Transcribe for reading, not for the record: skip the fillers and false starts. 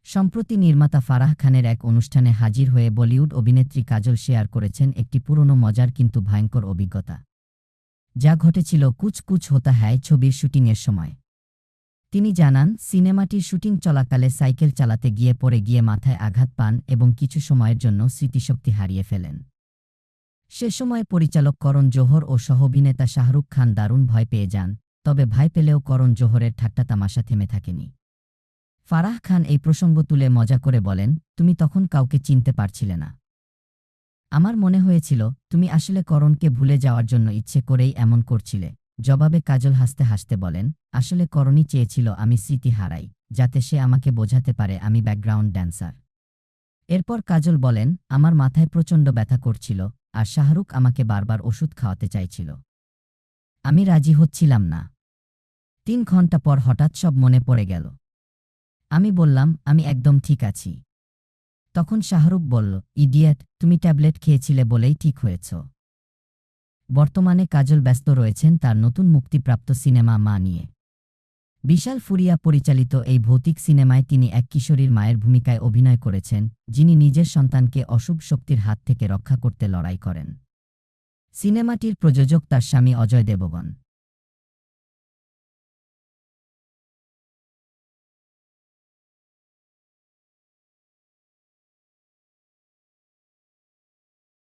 সম্প্রতি নির্মাতা ফারাহ খানের এক অনুষ্ঠানে হাজির হয়ে বলিউড অভিনেত্রী কাজল শেয়ার করেছেন একটি পুরনো মজার কিন্তু ভয়ঙ্কর অভিজ্ঞতা, যা ঘটেছিল কুছ কুছ হোতা হ্যায় ছবির শুটিংয়ের সময়। তিনি জানান, সিনেমাটির শুটিং চলাকালে সাইকেল চালাতে গিয়ে পড়ে গিয়ে মাথায় আঘাত পান এবং কিছু সময়ের জন্য স্মৃতিশক্তি হারিয়ে ফেলেন। সে সময় পরিচালক করণ জোহর ও সহ-অভিনেতা শাহরুখ খান দারুণ ভয় পেয়ে যান, তবে ভয় পেলেও করণ জোহরের ঠাট্টা-তামাশা থেমে থাকেনি। ফারাহ খান এই প্রসঙ্গ তুলে মজা করে বলেন, তুমি তখন কাউকে চিনতে পারছিলে না। আমার মনে হয়েছিল, তুমি আসলে করণকে ভুলে যাওয়ার জন্য ইচ্ছে করেই এমন করছিলে। জবাবে কাজল হাসতে হাসতে বলেন, আসলে করণই চেয়েছিল আমি স্মৃতি হারাই, যাতে সে আমাকে বোঝাতে পারে আমি ব্যাকগ্রাউন্ড ড্যান্সার। এরপর কাজল বলেন, আমার মাথায় প্রচণ্ড ব্যথা করছিল, আর শাহরুখ আমাকে বারবার ওষুধ খাওয়াতে চাইছিল। আমি রাজি হচ্ছিলাম না। ৩ ঘন্টা পর হঠাৎ সব মনে পড়ে গেল। আমি বললাম, আমি একদম ঠিক আছি। তখন শাহরুখ বলল, ইডিয়েট, তুমি ট্যাবলেট খেয়েছিলে বলেই ঠিক হয়েছ। বর্তমানে কাজল ব্যস্ত রয়েছেন তার নতুন মুক্তিপ্রাপ্ত সিনেমা মা নিয়ে। বিশাল ফুরিয়া পরিচালিত এই ভৌতিক সিনেমায় তিনি এক কিশোরীর মায়ের ভূমিকায় অভিনয় করেছেন, যিনি নিজের সন্তানকে অশুভ শক্তির হাত থেকে রক্ষা করতে লড়াই করেন। সিনেমাটির প্রযোজক তার স্বামী অজয় দেবগন।